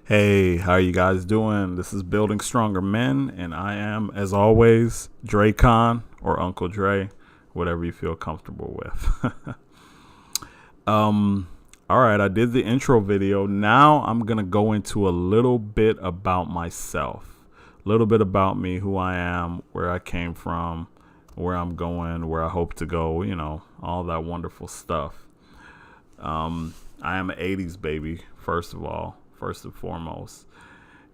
Hey, how are you guys doing? This is Building Stronger Men, and I am, as always, Dre Con or Uncle Dre, whatever you feel comfortable with. um, all right, I did the intro video. Now I'm gonna go into a little bit about myself, a little bit about me, who I am, where I came from, where I'm going, where I hope to go. All that wonderful stuff. I am an '80s baby, first of all, first and foremost.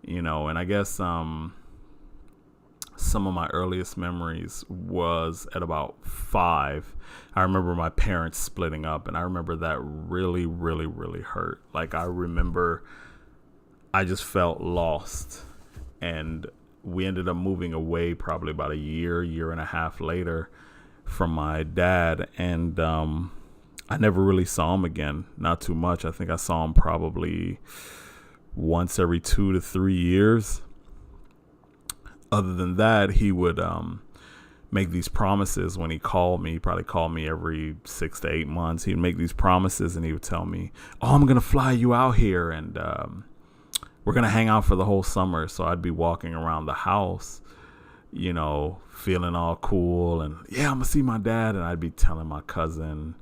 And I guess some of my earliest memories was at about 5. I remember my parents splitting up, and I remember that really, really, really hurt. Like, I remember I just felt lost, and we ended up moving away probably about a year and a half later from my dad, and I never really saw him again. Not too much. I think I saw him probably once every 2 to 3 years. Other than that, he would make these promises when he called me. He probably called me every 6 to 8 months. He'd make these promises and he would tell me, "Oh, I'm gonna fly you out here, and we're gonna hang out for the whole summer." So I'd be walking around the house, feeling all cool, and yeah, I'm gonna see my dad, and I'd be telling my cousin,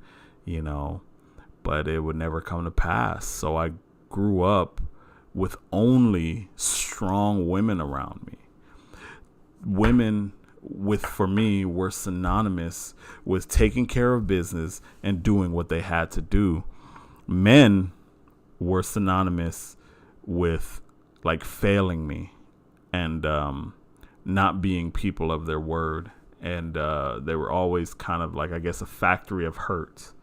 but it would never come to pass. So I grew up with only strong women around me. Women for me were synonymous with taking care of business and doing what they had to do. Men were synonymous with like failing me and not being people of their word. And they were always kind of like, I guess, a factory of hurt,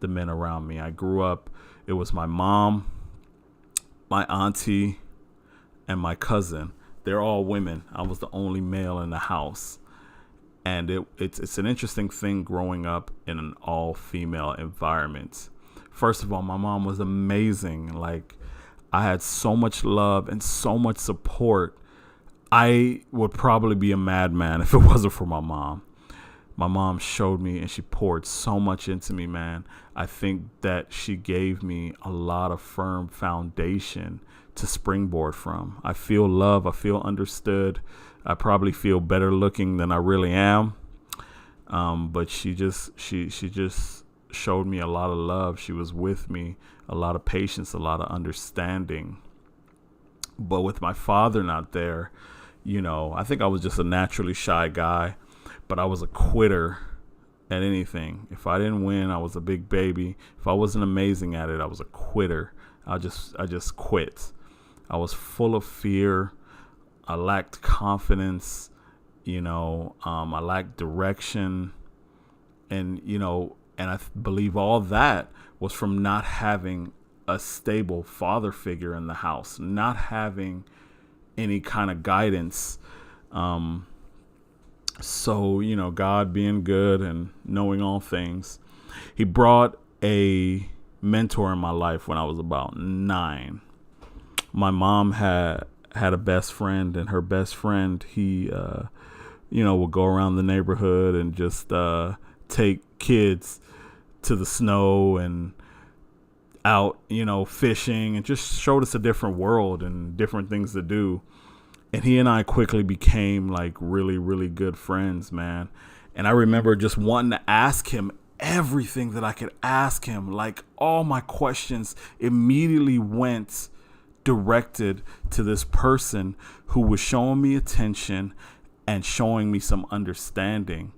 the men around me. I grew up, it was my mom, my auntie, and my cousin. They're all women. I was the only male in the house. And it's an interesting thing growing up in an all-female environment. First of all, my mom was amazing. Like, I had so much love and so much support. I would probably be a madman if it wasn't for my mom. My mom showed me and she poured so much into me, man. I think that she gave me a lot of firm foundation to springboard from. I feel love. I feel understood. I probably feel better looking than I really am. But she just showed me a lot of love. She was with me, a lot of patience, a lot of understanding. But with my father not there, I think I was just a naturally shy guy. But I was a quitter at anything. If I didn't win, I was a big baby. If I wasn't amazing at it, I was a quitter. I just quit. I was full of fear. I lacked confidence. I lacked direction. And I believe all that was from not having a stable father figure in the house, not having any kind of guidance. So, God being good and knowing all things, he brought a mentor in my life when I was about 9. My mom had a best friend, and her best friend, he, would go around the neighborhood and just take kids to the snow and out, fishing, and just showed us a different world and different things to do. And he and I quickly became like really, really good friends, man. And I remember just wanting to ask him everything that I could ask him. Like, all my questions immediately went directed to this person who was showing me attention and showing me some understanding.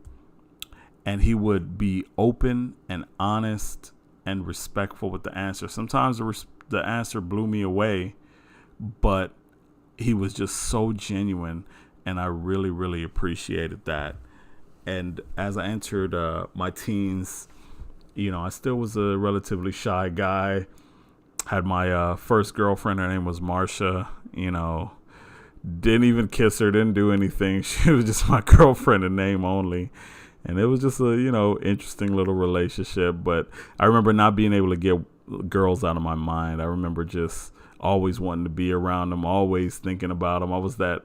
And he would be open and honest and respectful with the answer. Sometimes the answer blew me away, but he was just so genuine, and I really, really appreciated that. And as I entered my teens, I still was a relatively shy guy. Had my first girlfriend. Her name was Marsha. Didn't even kiss her, didn't do anything. She was just my girlfriend in name only. And it was just a, interesting little relationship. But I remember not being able to get girls out of my mind. I remember just always wanting to be around them, always thinking about them. I was that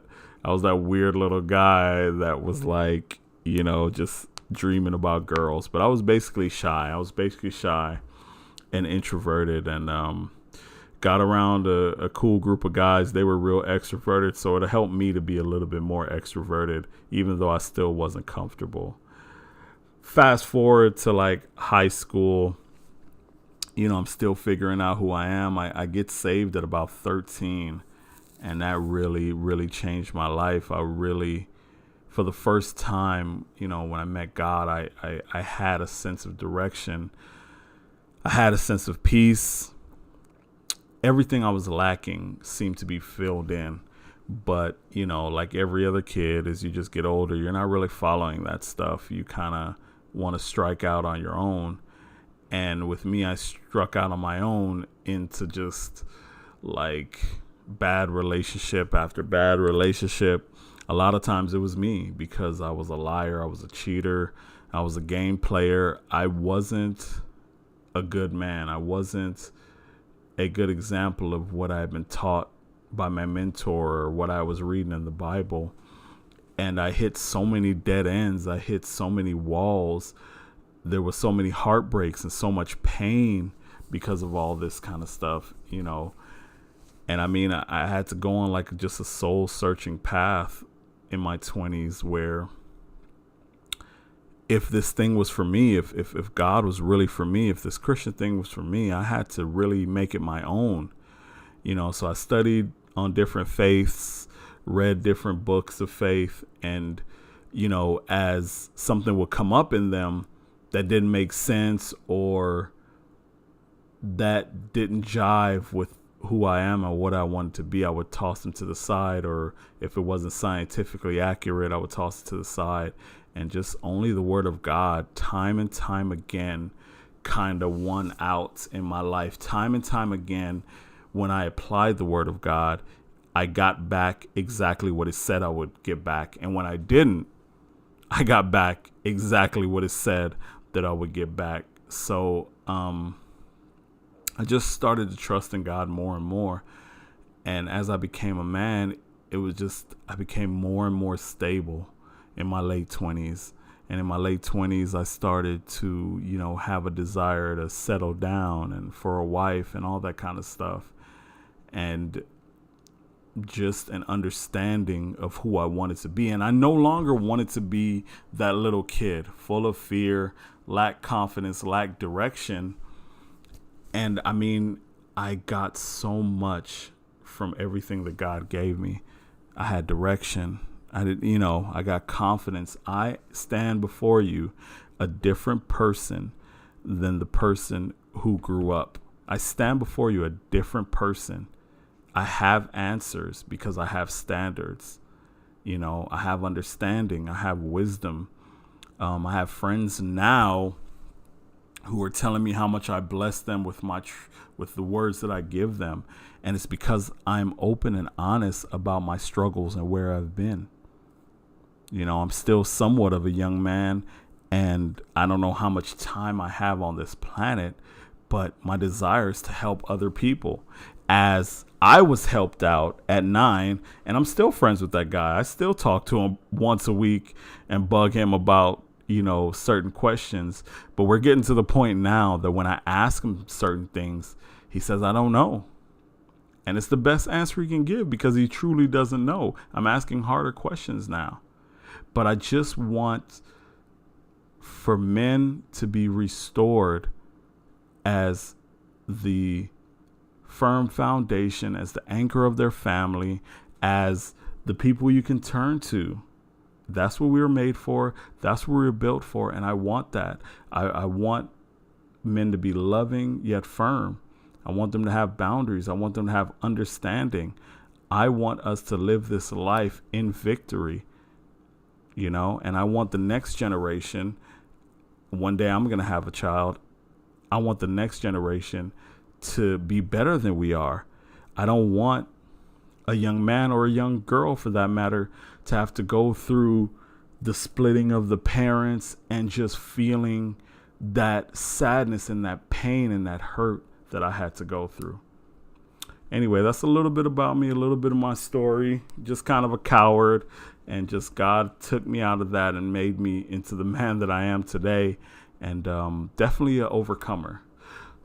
weird little guy that was like, just dreaming about girls. But I was basically shy. and introverted, and got around a cool group of guys. They were real extroverted, so it helped me to be a little bit more extroverted, even though I still wasn't comfortable. Fast forward to like high school, I'm still figuring out who I am. I get saved at about 13, and that really, really changed my life. I really, for the first time, when I met God, I had a sense of direction. I had a sense of peace. Everything I was lacking seemed to be filled in. But, like every other kid, as you just get older, you're not really following that stuff. You kind of want to strike out on your own. And with me, I struck out on my own into just like bad relationship after bad relationship. A lot of times it was me, because I was a liar. I was a cheater. I was a game player. I wasn't a good man. I wasn't a good example of what I had been taught by my mentor or what I was reading in the Bible. And I hit so many dead ends. I hit so many walls. There were so many heartbreaks and so much pain because of all this kind of stuff, And I mean, I had to go on like just a soul searching path in my 20s, where if this thing was for me, if God was really for me, if this Christian thing was for me, I had to really make it my own. So I studied on different faiths, read different books of faith, and, as something would come up in them that didn't make sense or that didn't jive with who I am or what I wanted to be, I would toss them to the side. Or if it wasn't scientifically accurate, I would toss it to the side. And just only the word of God, time and time again, kind of won out in my life. Time and time again, when I applied the word of God, I got back exactly what it said I would get back. And when I didn't, I got back exactly what it said that I would get back. So I just started to trust in God more and more. And as I became a man, I became more and more stable in my late 20s. And in my late 20s, I started to, have a desire to settle down and for a wife and all that kind of stuff. And just an understanding of who I wanted to be. And I no longer wanted to be that little kid full of fear, lack confidence, lack direction. And I mean, I got so much from everything that God gave me. I had direction. I got confidence. I stand before you a different person than the person who grew up. I stand before you a different person. I have answers because I have standards. I have understanding. I have wisdom. I have friends now who are telling me how much I bless them with with the words that I give them. And it's because I'm open and honest about my struggles and where I've been. I'm still somewhat of a young man, and I don't know how much time I have on this planet, but my desire is to help other people. As I was helped out at 9, and I'm still friends with that guy. I still talk to him once a week and bug him about, certain questions. But we're getting to the point now that when I ask him certain things, he says, I don't know. And it's the best answer he can give because he truly doesn't know. I'm asking harder questions now. But I just want for men to be restored as the firm foundation, as the anchor of their family, as the people you can turn to. That's what we were made for. That's what we were built for. And I want that. I want men to be loving yet firm. I want them to have boundaries. I want them to have understanding. I want us to live this life in victory, and I want the next generation. One day I'm going to have a child. I want the next generation to be better than we are. I don't want a young man or a young girl, for that matter, to have to go through the splitting of the parents and just feeling that sadness and that pain and that hurt that I had to go through. Anyway, that's a little bit about me, a little bit of my story. Just kind of a coward, and just God took me out of that and made me into the man that I am today, and definitely an overcomer.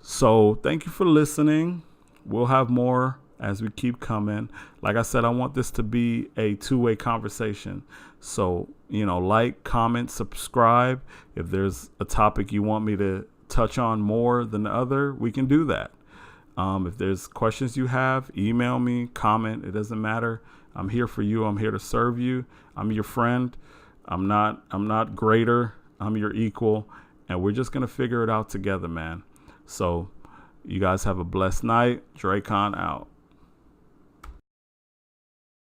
So thank you for listening. we'll have more as we keep coming. Like I said, I want this to be a two-way conversation. So, like, comment, subscribe. If there's a topic you want me to touch on more than the other, we can do that. If there's questions you have, email me, comment. It doesn't matter. I'm here for you. I'm here to serve you. I'm your friend. I'm not greater. I'm your equal. And we're just going to figure it out together, man. So you guys have a blessed night. Dracon out.